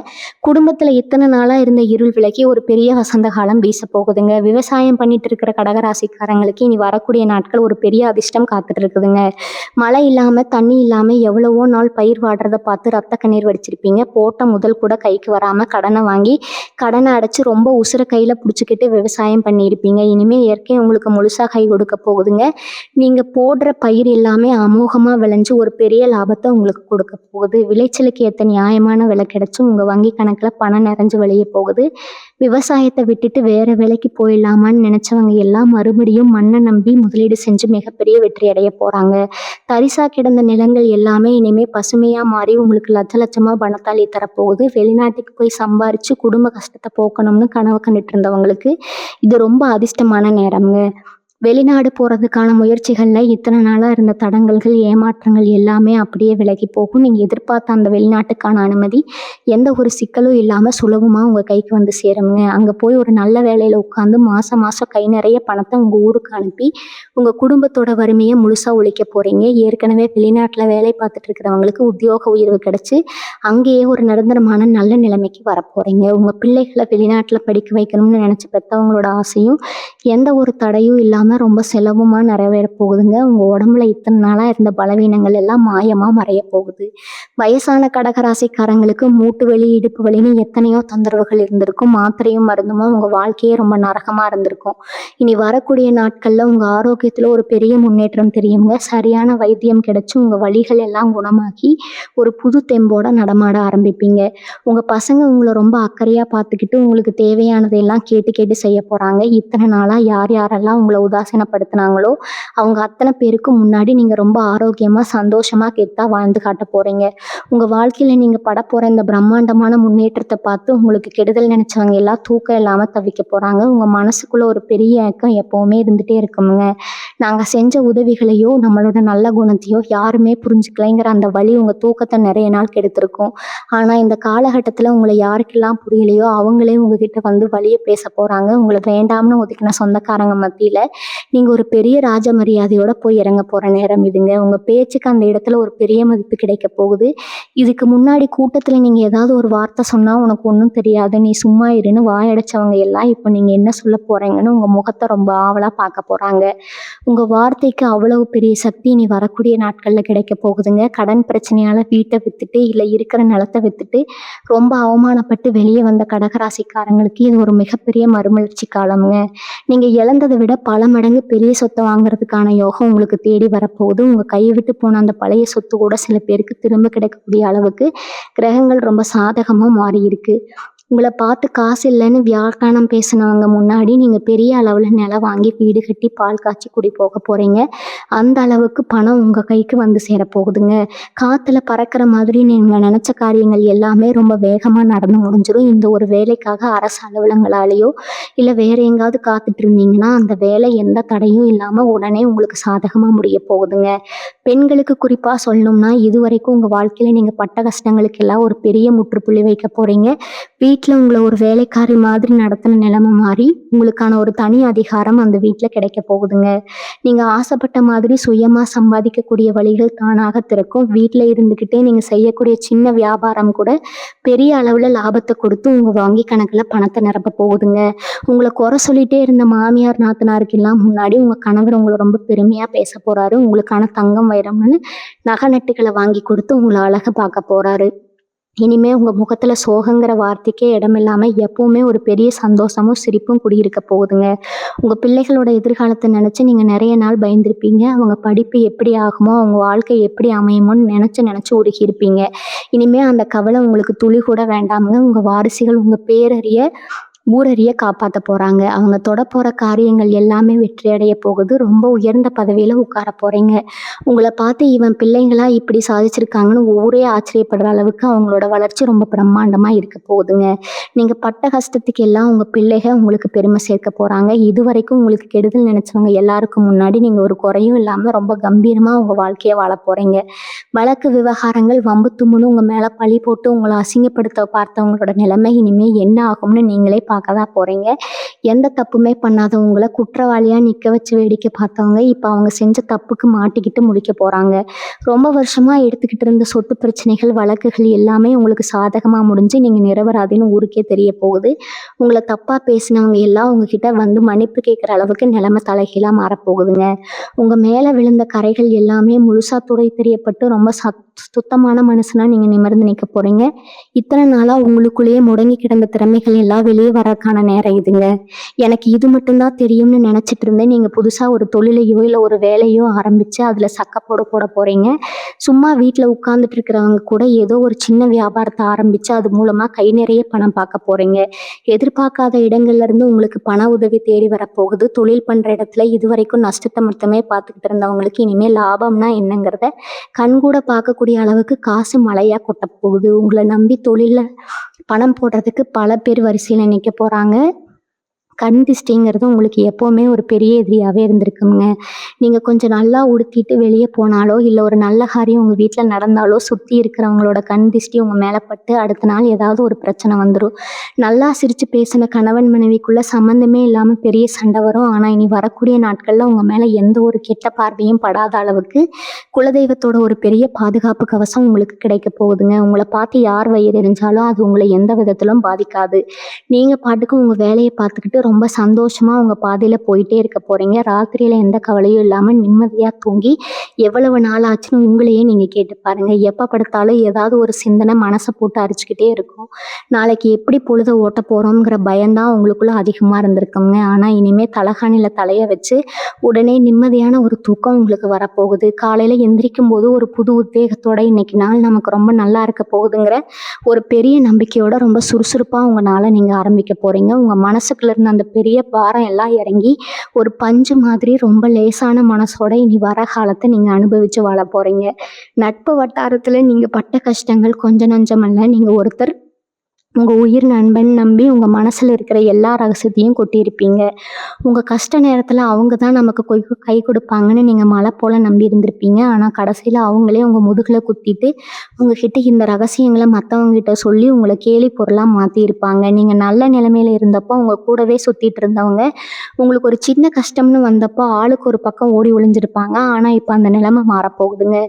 குடும்பத்துல இத்தனை நாளா இருந்த இருள் விலகி ஒரு பெரிய வசந்த காலம் வீச போகுதுங்க. விவசாயம் பண்ணிட்டு இருக்கிற கடகராசிக்காரங்களுக்கு இனி வரக்கூடிய நாட்கள் ஒரு பெரிய அதிர்ஷ்டம் காத்துட்டு இருக்குதுங்க. மழை இல்லாம தண்ணி இல்லாம எவ்வளவோ நாள் பயிர் வாடுறத பார்த்து ரத்த கண்ணீர் வடிச்சிருப்பீங்க. போட்ட முதல் கூட கைக்கு வராம கடனை வாங்கி கடனை அடைச்சு ரொம்ப உசுர கையில பிடிச்சிக்கிட்டு விவசாயம் பண்ணியிருப்பீங்க. இனிமே இயற்கை உங்களுக்கு முழுசா கை கொடுக்க போகுதுங்க. நீங்க போடுற பயிர் எல்லாமே அமோகமா விளைஞ்சு ஒரு பெரிய லாபத்தை உங்களுக்கு கொடுக்க போகுது. விளைச்சலுக்கு ஏற்ற நியாயமான விலை கிடைச்சு உங்க வங்கி கணக்குல பணம் நிறைஞ்சு வெளியே போகுது. விவசாயத்தை விட்டுட்டு வேற வேலைக்கு போயிடலாமான்னு நினைச்சவங்க எல்லாம் மறுபடியும் மண்ணை நம்பி முதலீடு செஞ்சு மிகப்பெரிய வெற்றி அடைய போறாங்க. தரிசா கிடந்த நிலங்கள் எல்லாமே இனிமே பசுமையா மாறி உங்களுக்கு லட்ச லட்சமா பணத்தாளி தரப்போகுது. வெளிநாட்டுக்கு போய் சம்பாரிச்சு குடும்ப கஷ்டத்தை போக்கணும்னு கனவு கண்டுட்டு இருந்தவங்களுக்கு இது ரொம்ப அதிர்ஷ்டமான நேரம்ங்க. வெளிநாடு போறதுக்கான முயற்சிகள்ல இத்தனை நாளா இருந்த தடங்கல்கள் ஏமாற்றங்கள் எல்லாமே அப்படியே விலகி போகும். நீங்க எதிர்பார்த்த அந்த வெளிநாட்டுக்கான அனுமதி எந்த ஒரு சிக்கலும் இல்லாம சுலபமா உங்க கைக்கு வந்து சேருங்க. அங்க போய் ஒரு நல்ல வேலையில உட்காந்து மாசம் மாசம் கை நிறைய பணத்தை உங்க ஊருக்கு அனுப்பி உங்க குடும்பத்தோட வறுமையை முழுசா ஒழிக்க போறீங்க. ஏற்கனவே வெளிநாட்டுல வேலை பார்த்துட்டு இருக்கிறவங்களுக்கு உத்தியோக உயர்வு கிடைச்சு அங்கேயே ஒரு நிரந்தரமான நல்ல நிலைமைக்கு வரப்போறீங்க. உங்க பிள்ளைகளை வெளிநாட்டுல படிக்க வைக்கணும்னு நினைச்சு பெற்றவங்களோட ஆசையும் எந்த ஒரு தடையும் இல்லாம ரொம்ப சுலபமா நிறைவேற போகுதுங்க. உங்க உடம்புல இத்தனை நாளா இருந்த பலவீனங்கள் எல்லாம் மாயமா மறைய போகுது. வயசான கடகராசிக்காரங்களுக்கு மூட்டு வலி இடுப்பு வலின்னு எத்தனையோ தொந்தரவுகள் இருந்திருக்கும். மாத்திரையும் மருந்துமா உங்க வாழ்க்கையே ரொம்ப நரகமா இருந்திருக்கும். இனி வரக்கூடிய நாட்கள்ல உங்க ஆரோக்கியத்துல ஒரு பெரிய முன்னேற்றம் தெரியுங்க. சரியான வைத்தியம் கிடைச்சு உங்க வலிகள் எல்லாம் குணமாக்கி ஒரு புது தெம்போட நடமாட ஆரம்பிப்பீங்க. உங்க பசங்க உங்களை ரொம்ப அக்கறையா பார்த்துக்கிட்டு உங்களுக்கு தேவையானதையெல்லாம் கேட்டு கேட்டு செய்ய போறாங்க. இத்தனை நாளா யார் யாரெல்லாம் உங்களை உதாசீனப்படுத்தினாங்களோ அவங்க அத்தனை பேருக்கு முன்னாடி நீங்க ரொம்ப ஆரோக்கியமா சந்தோஷமா கெத்தா வாழ்ந்து காட்ட போறீங்க. உங்க வாழ்க்கையில நீங்க பட போற இந்த பிரம்மாண்டமான முன்னேற்றத்தை பார்த்து உங்களுக்கு கெடுதல் நினைச்சவங்க எல்லாம் தூக்கம் இல்லாம தவிக்க போறாங்க. உங்க மனசுக்குள்ள ஒரு பெரிய ஏக்கம் எப்பவுமே இருந்துட்டே இருக்குமுங்க. நாங்க செஞ்ச உதவிகளையோ நம்மளோட நல்ல குணத்தையோ யாருமே புரிஞ்சுக்கலைங்கிற அந்த வலி உங்க தூக்கத்தை நிறைய நாள் கெடுத்திருக்கும். ஆனா இந்த காலகட்டத்துல உங்களை யாருக்கெல்லாம் புரியலையோ அவங்களே உங்ககிட்ட வந்து வலிய பேச போறாங்க. உங்களை வேண்டாம்னு ஒதுக்கின சொந்தக்காரங்க மத்தியில நீங்க ஒரு பெரிய ராஜ மரியாதையோட போய் இறங்க போற நேரம் இதுங்க. உங்க பேச்சுக்கு அந்த இடத்துல ஒரு பெரிய மதிப்பு கிடைக்க போகுது. இதுக்கு முன்னாடி கூட்டத்துல நீங்க ஏதாவது ஒரு வார்த்தை சொன்னா உனக்கு ஒன்றும் தெரியாது, நீ சும்மா இருன்னு வாயடைச்சவங்க எல்லாம் இப்போ நீங்க என்ன சொல்ல போறீங்கன்னு உங்க முகத்தை ரொம்ப ஆவலா பார்க்க போறாங்க. உங்க வார்த்தைக்கு அவ்வளவு பெரிய சக்தி இனி வரக்கூடிய நாட்கள்ல கிடைக்க போகுதுங்க. கடன் பிரச்சனையால வீட்டை வித்துட்டு இல்ல இருக்கிற நிலத்தை வித்துட்டு ரொம்ப அவமானப்பட்டு வெளியே வந்த கடகராசிக்காரங்களுக்கு இது ஒரு மிகப்பெரிய மறுமலர்ச்சி காலம்ங்க. நீங்க இழந்ததை விட பல மடங்கு பெரிய சொத்தை வாங்குறதுக்கான யோகம் உங்களுக்கு தேடி வரப்போகுது. உங்க கையை விட்டு போன அந்த பழைய சொத்து கூட சில பேருக்கு திரும்ப கிடைக்கக்கூடிய அளவுக்கு கிரகங்கள் ரொம்ப சாதகமா மாறி இருக்கு. உங்களை பார்த்து காசு இல்லைன்னு வியாக்கானம் பேசினவங்க முன்னாடி நீங்கள் பெரிய அளவில் நிலம் வாங்கி வீடு கட்டி பால் காய்ச்சி குடி போக போகிறீங்க. அந்த அளவுக்கு பணம் உங்கள் கைக்கு வந்து சேரப்போகுதுங்க. காற்றுல பறக்கிற மாதிரி நீங்கள் நினச்ச காரியங்கள் எல்லாமே ரொம்ப வேகமாக நடந்து முடிஞ்சிடும். இந்த ஒரு வேலைக்காக அரசு அலுவலகங்களாலேயோ இல்லை வேறு எங்காவது காத்துட்டு இருந்தீங்கன்னா அந்த வேலை எந்த தடையும் இல்லாமல் உடனே உங்களுக்கு சாதகமாக முடிய போகுதுங்க. பெண்களுக்கு குறிப்பாக சொல்லணும்னா இதுவரைக்கும் உங்கள் வாழ்க்கையில் நீங்கள் பட்ட கஷ்டங்களுக்கெல்லாம் ஒரு பெரிய முற்றுப்புள்ளி வைக்க போகிறீங்க. வீட்டில் உங்களை ஒரு வேலைக்காரி மாதிரி நடத்தின நிலைமை மாறி உங்களுக்கான ஒரு தனி அதிகாரம் அந்த வீட்டில் கிடைக்க போகுதுங்க. நீங்கள் ஆசைப்பட்ட மாதிரி சுயமாக சம்பாதிக்கக்கூடிய வழிகள் தானாக திறக்கும். வீட்டில் இருந்துக்கிட்டே நீங்கள் செய்யக்கூடிய சின்ன வியாபாரம் கூட பெரிய அளவில் லாபத்தை கொடுத்து உங்கள் வங்கி கணக்கில் பணத்தை நிரப்ப போகுதுங்க. உங்களை குறை சொல்லிகிட்டே இருந்த மாமியார் நாத்தனாருக்கெல்லாம் முன்னாடி உங்கள் கணவர் உங்களை ரொம்ப பெருமையாக பேச போகிறாரு. உங்களுக்கான தங்கம் வைரம்னு நகை நட்டுகளை வாங்கி கொடுத்து உங்களை அழகாக பார்க்க போகிறாரு. இனிமே உங்கள் முகத்தில் சோகங்கிற வார்த்தைக்கே இடமில்லாமல் எப்பவுமே ஒரு பெரிய சந்தோஷமும் சிரிப்பும் குடியிருக்க போகுதுங்க. உங்கள் பிள்ளைகளோட எதிர்காலத்தை நினச்சி நீங்கள் நிறைய நாள் பயந்துருப்பீங்க. அவங்க படிப்பு எப்படி ஆகுமோ, அவங்க வாழ்க்கை எப்படி அமையுமோன்னு நினச்சி உருகியிருப்பீங்க. இனிமேல் அந்த கவலை உங்களுக்கு துளி கூட வேண்டாமுங்க. உங்கள் வாரிசுகள் உங்கள் பேரறிய ஊரறிய காப்பாற்ற போகிறாங்க. அவங்க தொட போகிற காரியங்கள் எல்லாமே வெற்றி அடைய போகுது. ரொம்ப உயர்ந்த பதவியில் உட்கார போகிறீங்க. உங்களை பார்த்து இவன் பிள்ளைங்களா இப்படி சாதிச்சிருக்காங்கன்னு ஊரே ஆச்சரியப்படுற அளவுக்கு அவங்களோட வளர்ச்சி ரொம்ப பிரம்மாண்டமாக இருக்க போகுதுங்க. நீங்கள் பட்ட கஷ்டத்துக்கு எல்லாம் உங்கள் பிள்ளைகள் உங்களுக்கு பெருமை சேர்க்க போகிறாங்க. இது வரைக்கும் உங்களுக்கு கெடுதல் நினச்சவங்க எல்லாருக்கும் முன்னாடி நீங்கள் ஒரு குறையும் இல்லாமல் ரொம்ப கம்பீரமாக உங்கள் வாழ்க்கையை வாழ போகிறீங்க. வழக்கு விவகாரங்கள் வம்பு தும்முன்னு உங்கள் மேலே பழி போட்டு உங்களை அசிங்கப்படுத்த பார்த்தவங்களோட நிலைமை இனிமேல் என்ன ஆகும்னு நீங்களே பார்க்க தான் போகிறீங்க. எந்த தப்புமே பண்ணாதவங்களை குற்றவாளியாக நிற்க வச்சு வேடிக்கை பார்த்தவங்க இப்போ அவங்க செஞ்ச தப்புக்கு மாட்டிக்கிட்டு முடிக்க போகிறாங்க. ரொம்ப வருஷமாக எடுத்துக்கிட்டு இருந்த சொத்து பிரச்சனைகள் வழக்குகள் எல்லாமே உங்களுக்கு சாதகமாக முடிஞ்சு நீங்கள் நிரபராதின்னு ஊருக்கே தெரிய போகுது. உங்களை தப்பாக பேசினவங்க எல்லாம் உங்ககிட்ட வந்து மன்னிப்பு கேட்குற அளவுக்கு நிலைமை தலைகீழாக மாறப்போகுதுங்க. உங்கள் மேலே விழுந்த கரைகள் எல்லாமே முழுசாக துடை தெரியப்பட்டு ரொம்ப சுத்தமான மனுஷனா நீங்கள் நிமிர்ந்து நிற்க போகிறீங்க. இத்தனை நாளாக உங்களுக்குள்ளேயே முடங்கி கிடந்த திறமைகள் எல்லாம் வெளியே வரக்கான நேரம் இதுங்க. எனக்கு இது மட்டும்தான் தெரியும்னு நினச்சிட்டு இருந்தேன். நீங்கள் புதுசாக ஒரு தொழிலையோ இல்லை ஒரு வேலையோ ஆரம்பித்து அதில் சக்கப்போட போட போகிறீங்க. சும்மா வீட்டில் உட்காந்துட்டு இருக்கிறவங்க கூட ஏதோ ஒரு சின்ன வியாபாரத்தை ஆரம்பித்து அது மூலமாக கை நிறைய பணம் பார்க்க போகிறீங்க. எதிர்பார்க்காத இடங்கள்லேருந்து உங்களுக்கு பண உதவி தேடி வரப்போகுது. தொழில் பண்ணுற இடத்துல இது வரைக்கும் நஷ்டத்தை மட்டுமே பார்த்துக்கிட்டு இருந்தவங்களுக்கு இனிமேல் லாபம்னா என்னங்கிறத கண்கூட பார்க்கக்கூடிய அளவுக்கு காசு மழையாக கொட்ட போகுது. உங்களை நம்பி தொழிலில் பணம் போடுறதுக்கு பல பேர் வரிசையில் நிற்க போகிறாங்க. கண் திஷ்டிங்கிறது உங்களுக்கு எப்போவுமே ஒரு பெரிய எதிரியாகவே இருந்திருக்குங்க. நீங்கள் கொஞ்சம் நல்லா உடுத்திட்டு வெளியே போனாலோ இல்லை ஒரு நல்ல காரியம் உங்கள் வீட்டில் நடந்தாலோ சுற்றி இருக்கிறவங்களோட கண் திஷ்டி உங்கள் மேலே பட்டு அடுத்த நாள் ஏதாவது ஒரு பிரச்சனை வந்துடும். நல்லா சிரித்து பேசின கணவன் மனைவிக்குள்ளே சம்மந்தமே இல்லாமல் பெரிய சண்டை வரும். ஆனால் இனி வரக்கூடிய நாட்களில் உங்கள் மேலே எந்த ஒரு கெட்ட பார்வையும் படாத அளவுக்கு குலதெய்வத்தோட ஒரு பெரிய பாதுகாப்பு கவசம் உங்களுக்கு கிடைக்க போகுதுங்க. உங்களை பார்த்து யார் வயிறு எரிஞ்சாலும் அது உங்களை எந்த விதத்திலும் பாதிக்காது. நீங்கள் பாட்டுக்கு உங்கள் வேலையை பார்த்துக்கிட்டு ரொம்ப சந்தோஷமாக உங்கள் பாதையில் போயிட்டே இருக்க போகிறீங்க. ராத்திரியில் எந்த கவலையும் இல்லாமல் நிம்மதியாக தூங்கி எவ்வளவு நாள் ஆச்சுன்னு உங்களையே நீங்கள் கேட்டு பாருங்கள். எப்போ படுத்தாலும் ஏதாவது ஒரு சிந்தனை மனசை போட்டு அரிச்சுக்கிட்டே இருக்கும். நாளைக்கு எப்படி பொழுத ஓட்ட போகிறோங்கிற பயம்தான் உங்களுக்குள்ளே அதிகமாக இருந்திருக்குங்க. ஆனால் இனிமேல் தலகாணியில் தலையை வச்சு உடனே நிம்மதியான ஒரு தூக்கம் உங்களுக்கு வரப்போகுது. காலையில் எந்திரிக்கும் போது ஒரு புது உத்வேகத்தோட இன்னைக்கு நாள் நமக்கு ரொம்ப நல்லா இருக்க போகுதுங்கிற ஒரு பெரிய நம்பிக்கையோட ரொம்ப சுறுசுறுப்பாக உங்கள் நாளை நீங்கள் ஆரம்பிக்க போகிறீங்க. உங்கள் மனசுக்குள்ள இருந்த அந்த பெரிய பாரம் எல்லாம் இறங்கி ஒரு பஞ்சு மாதிரி ரொம்ப லேசான மனசோட இனி வர காலத்தை நீங்கள் அனுபவித்து வாழ போகிறீங்க. நட்பு வட்டாரத்தில் நீங்கள் பட்ட கஷ்டங்கள் கொஞ்சம் நஞ்சமல்ல. நீங்கள் ஒருத்தர் உங்கள் உயிர் நண்பன் நம்பி உங்கள் மனசில் இருக்கிற எல்லா ரகசியத்தையும் கொட்டியிருப்பீங்க. உங்கள் கஷ்ட நேரத்தில் அவங்க தான் நமக்கு கை கொடுப்பாங்கன்னு நீங்கள் மலை போல் நம்பி இருந்திருப்பீங்க. ஆனால் கடைசியில் அவங்களே உங்கள் முதுகில் குத்திட்டு உங்ககிட்ட இந்த ரகசியங்களை மற்றவங்ககிட்ட சொல்லி உங்களை கேலி பொருளாக மாற்றியிருப்பாங்க. நீங்கள் நல்ல நிலைமையில் இருந்தப்போ உங்கள் கூடவே சுற்றிட்டு இருந்தவங்க உங்களுக்கு ஒரு சின்ன கஷ்டம்னு வந்தப்போ ஆளுக்கு ஒரு பக்கம் ஓடி ஒளிஞ்சிருப்பாங்க. ஆனால் இப்போ அந்த நிலைமை மாறப்போகுதுங்க.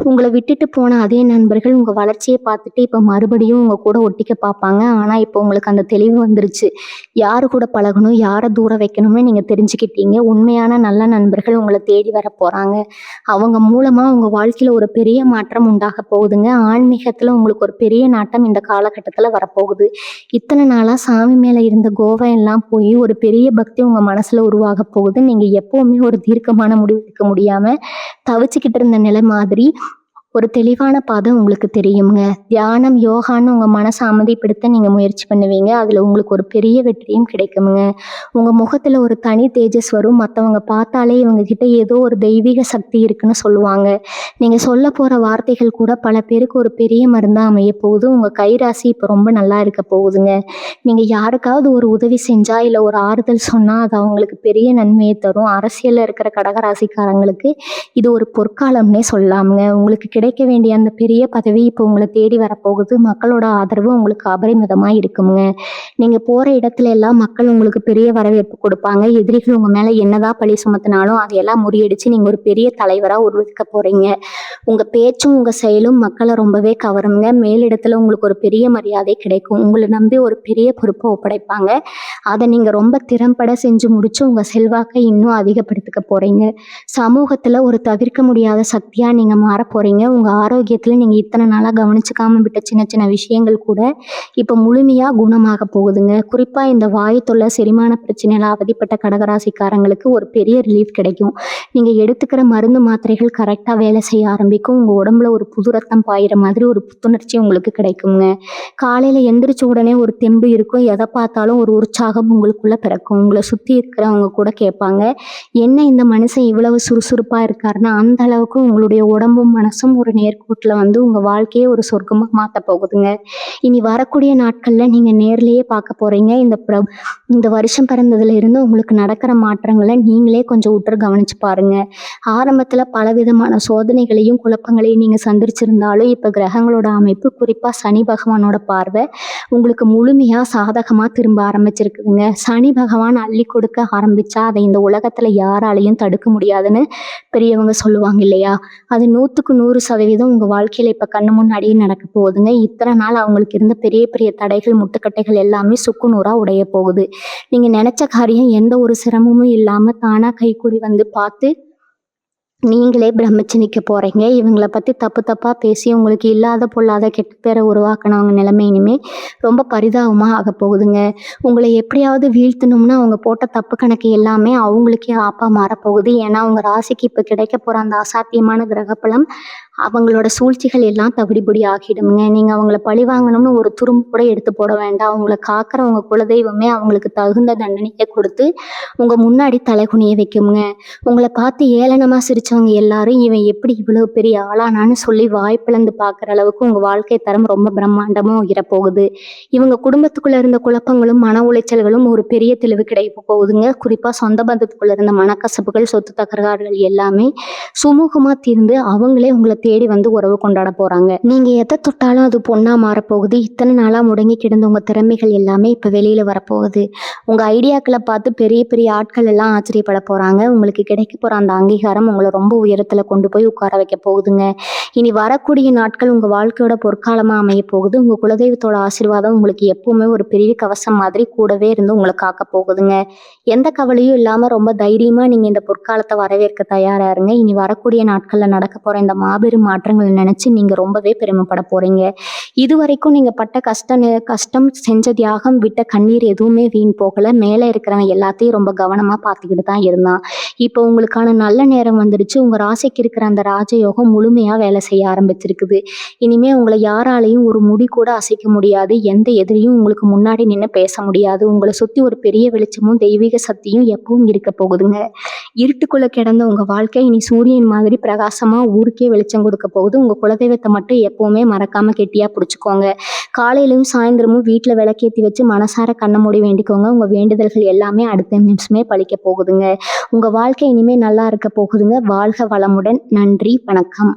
உங்களை விட்டுட்டு போன அதே நண்பர்கள் உங்கள் வளர்ச்சியை பார்த்துட்டு இப்போ மறுபடியும் உங்கள் கூட ஒட்டிக்க பார்ப்பாங்க. ஆனால் இப்போ உங்களுக்கு அந்த தெளிவு வந்துருச்சு. யாரு கூட பழகணும், யாரை தூர வைக்கணும்னு நீங்கள் தெரிஞ்சுக்கிட்டீங்க. உண்மையான நல்ல நண்பர்கள் உங்களை தேடி வர போகிறாங்க. அவங்க மூலமாக உங்கள் வாழ்க்கையில் ஒரு பெரிய மாற்றம் உண்டாக போகுதுங்க. ஆன்மீகத்தில் உங்களுக்கு ஒரு பெரிய நாட்டம் இந்த காலகட்டத்தில் வரப்போகுது. இத்தனை நாளாக சாமி மேலே இருந்த கோவம் எல்லாம் போய் ஒரு பெரிய பக்தி உங்கள் மனசில் உருவாக போகுது. நீங்கள் எப்போவுமே ஒரு தீர்க்கமான முடிவு எடுக்க முடியாமல் தவிச்சுக்கிட்டு இருந்த நிலை மாதிரி ஒரு தெளிவான பாதை உங்களுக்கு தெரியுங்க. தியானம், யோகான்னு உங்க மனச அமைதிப்படுத்த நீங்க முயற்சி பண்ணுவீங்க. அதுல உங்களுக்கு ஒரு பெரிய வெற்றியும் கிடைக்குமுங்க. உங்க முகத்துல ஒரு தனி தேஜஸ் வரும். மத்தவங்க பார்த்தாலே இவங்க கிட்ட ஏதோ ஒரு தெய்வீக சக்தி இருக்குன்னு சொல்லுவாங்க. நீங்க சொல்லப் போற வார்த்தைகள் கூட பல பேருக்கு ஒரு பெரிய மருந்தா அமையப் போகுது. உங்க கைராசி இப்ப ரொம்ப நல்லா இருக்கப் போகுதுங்க. நீங்க யாருக்காவது ஒரு உதவி செஞ்சா, இல்ல ஒரு ஆறுதல் சொன்னா, அது அவங்களுக்கு பெரிய நன்மையை தரும். அரசியல்ல இருக்கிற கடகராசிக்காரங்களுக்கு இது ஒரு பொற்காலம்னே சொல்லலாம்ங்க. உங்களுக்கு கிடைக்க வேண்டிய அந்த பெரிய பதவி இப்போ உங்கள தேடி வரப்போகுது. மக்களோட ஆதரவு உங்களுக்கு அபரிமிதமா இருக்குங்க. நீங்க போற இடத்துல எல்லாம் மக்கள் உங்களுக்கு பெரிய வரவேற்பு கொடுப்பாங்க. எதிரிகள் உங்க மேல என்னதான் பழி சுமத்தினாலும் அதையெல்லாம் முறியடிச்சு நீங்க ஒரு பெரிய தலைவரா உருவெடுக்க போறீங்க. உங்க பேச்சும் உங்க செயலும் மக்களை ரொம்பவே கவருங்க. மேலிடத்துல உங்களுக்கு ஒரு பெரிய மரியாதை கிடைக்கும். உங்களை நம்பி ஒரு பெரிய பொறுப்பை ஒப்படைப்பாங்க. அதை நீங்க ரொம்ப திறம்பட செஞ்சு முடிச்சு உங்க செல்வாக்கை இன்னும் அதிகப்படுத்திக்க போறீங்க. சமூகத்துல ஒரு தவிர்க்க முடியாத சக்தியா நீங்க மாறப் போறீங்க. உங்க ஆரோக்கியத்துல நீங்க இத்தனை நாளா கவனிச்சுக்காம விட்ட சின்ன சின்ன விஷயங்கள் கூட இப்ப முழுமையா குணமாக போகுதுங்க. குறிப்பா இந்த வாயு தொல்லை, செரிமான பிரச்சனையால அவதிப்பட்ட கடகராசிக்காரங்களுக்கு ஒரு பெரிய ரிலீஃப் கிடைக்கும். நீங்க எடுத்துக்கிற மருந்து மாத்திரைகள் கரெக்டா வேலை செய்ய ஆரம்பிக்கும். உங்க உடம்புல ஒரு புது ரத்தம் பாயிற மாதிரி ஒரு புத்துணர்ச்சி உங்களுக்கு கிடைக்குங்க. காலையில எந்திரிச்ச உடனே ஒரு தெம்பு இருக்கும். எதை பார்த்தாலும் ஒரு உற்சாகம் உங்களுக்குள்ள பிறக்கும். உங்களை சுத்தி இருக்கிறவங்க கூட கேட்பாங்க, என்ன இந்த மனுஷன் இவ்வளவு சுறுசுறுப்பா இருக்காருன்னா, அந்த அளவுக்கு உங்களுடைய உடம்பும் மனசும் ஒரு நேர்கோட்டுல வந்து உங்க வாழ்க்கையே ஒரு சொர்க்கமா மாத்த போகுதுங்க. இனி வரக்கூடிய நாட்கள்ல நீங்க நேர்லயே பார்க்க போறீங்க. இந்த வருஷம் பிறந்ததுல இருந்து உங்களுக்கு நடக்கிற மாற்றங்களை நீங்களே கொஞ்சம் உற்று கவனிச்சு பாருங்க. ஆரம்பத்துல பலவிதமான சோதனைகளையும் குழப்பங்களையும் நீங்க சந்திச்சிருந்தாலும் இப்ப கிரகங்களோட அமைப்பு, குறிப்பா சனி பகவானோட பார்வை உங்களுக்கு முழுமையா சாதகமா திரும்ப ஆரம்பிச்சிருக்குதுங்க. சனி பகவான் அள்ளி கொடுக்க ஆரம்பிச்சா அதை இந்த உலகத்துல யாராலையும் தடுக்க முடியாதுன்னு பெரியவங்க சொல்லுவாங்க இல்லையா? அது 100% உங்க வாழ்க்கையில இப்ப கண்ணு முன்னாடியே நடக்க போகுதுங்க. இத்தனை நாள் அவங்களுக்கு இருந்த பெரிய பெரிய தடைகள், முட்டுக்கட்டைகள் எல்லாமே சுக்குநூறா உடைய போகுது. நீங்க நினைச்ச காரியம் எந்த ஒரு சிரமமும் இல்லாம தானா கைகூடி வந்து பார்த்து நீங்களே பிரமிச்சு நிக்க போறீங்க. இவங்கள பத்தி தப்பு தப்பா பேசி உங்களுக்கு இல்லாத பொல்லாத கெட்ட பேரை உருவாக்குனவங்க நிலைமை இனிமே ரொம்ப பரிதாபமா ஆக போகுதுங்க. உங்களை எப்படியாவது வீழ்த்தணும்னு அவங்க போட்ட தப்பு கணக்கு எல்லாமே அவங்களுக்கே ஆப்பா மாறப்போகுது. ஏன்னா உங்க ராசிக்கு இப்ப கிடைக்க போற அந்த அசாத்தியமான கிரகப்பலம் அவங்களோட சூழ்ச்சிகள் எல்லாம் தவிடுபொடி ஆகிடுங்க. நீங்க அவங்கள பழி வாங்கணும்னு ஒரு துரும்பு கூட எடுத்து போட வேண்டாம். அவங்கள காக்கிற உங்க குலதெய்வமே அவங்களுக்கு தகுந்த தண்டனையை கொடுத்து உங்க முன்னாடி தலைகுனிய வைக்குங்க. உங்களை பார்த்து ஏளனமா சிரிச்சவங்க எல்லாரும் இவன் எப்படி இவ்வளவு பெரிய ஆளானான்னு சொல்லி வாய் பிளந்து பார்க்குற அளவுக்கு உங்க வாழ்க்கை தரம் ரொம்ப பிரம்மாண்டமும் உயரப்போகுது. இவங்க குடும்பத்துக்குள்ள இருந்த குழப்பங்களும் மன உளைச்சல்களும் ஒரு பெரிய தெளிவு கிடைக்க போகுதுங்க. குறிப்பா சொந்த பந்தத்துக்குள்ள இருந்த மனக்கசப்புகள், சொத்து தகராறுகள் எல்லாமே சுமூகமா தீர்ந்து அவங்களே உங்களை தேடி வந்து உறவு கொண்டாட போறாங்க. நீங்க எதை தொட்டாலும் அது பொண்ணா மாறப்போகுது. இத்தனை நாளா முடங்கி கிடந்த உங்க திறமைகள் எல்லாமே இப்ப வெளியில வரப்போகுது. உங்க ஐடியாக்களை பார்த்து பெரிய பெரிய ஆட்கள் எல்லாம் ஆச்சரியப்பட போறாங்க. உங்களுக்கு கிடைக்க போற அந்த அங்கீகாரம் உங்களை ரொம்ப உயரத்துல கொண்டு போய் உட்கார வைக்க போகுதுங்க. இனி வரக்கூடிய நாட்கள் உங்க வாழ்க்கையோட பொற்காலமா அமைய போகுது. உங்க குலதெய்வத்தோட ஆசீர்வாதம் உங்களுக்கு எப்பவுமே ஒரு பெரிய கவசம் மாதிரி கூடவே இருந்து உங்களை காக்க போகுதுங்க. எந்த கவலையும் இல்லாம ரொம்ப தைரியமா நீங்க இந்த பொற்காலத்தை வரவேற்க தயாரா இருங்க. இனி வரக்கூடிய நாட்கள்ல நடக்க போற இந்த மாபெரும் மாற்றங்களை நினைச்சு நீங்க ரொம்பவே பெருமைப்பட போறீங்க. இதுவரைக்கும் நீங்க பட்ட கஷ்டம், செஞ்ச தியாகம், விட்ட கண்ணீர் எதுவுமே வீண் போகல. மேல இருக்கிறவன் எல்லாத்தையும் ரொம்ப கவனமா பார்த்துக்கிட்டு தான் இருந்தான். இப்போ உங்களுக்கான நல்ல நேரம் வந்துடுச்சு. உங்க ராசிக்கு இருக்கிற அந்த ராஜயோகம் முழுமையா வேலை செய்ய ஆரம்பிச்சிருக்குது. இனிமே உங்களை யாராலையும் ஒரு முடி கூட அசைக்க முடியாது. எந்த எதிரியும் உங்களுக்கு முன்னாடி நின்று பேச முடியாது. உங்களை சுத்தி ஒரு பெரிய வெளிச்சமும் தெய்வீக சக்தியும் எப்பவும் இருக்க போகுதுங்க. இருட்டுக்குள்ள கிடந்த உங்க வாழ்க்கை இனி சூரியன் மாதிரி பிரகாசமா ஊருக்கே வெளிச்சம் கொடுக்க போகுது. உங்க குலதெய்வத்தை மட்டும் எப்பவுமே மறக்காம கெட்டியா பிடிச்சுக்கோங்க. காலையிலும் சாயந்தரமும் வீட்டுல விளக்கேத்தி வச்சு மனசார கண்ண மூடி வேண்டிக்கோங்க. உங்க வேண்டுதல்கள் எல்லாமே அடுத்த நிமிஷமே பலிக்க போகுதுங்க. உங்க வாழ்க்கை இனிமே நல்லா இருக்க போகுதுங்க. வாழ்க வளமுடன். நன்றி, வணக்கம்.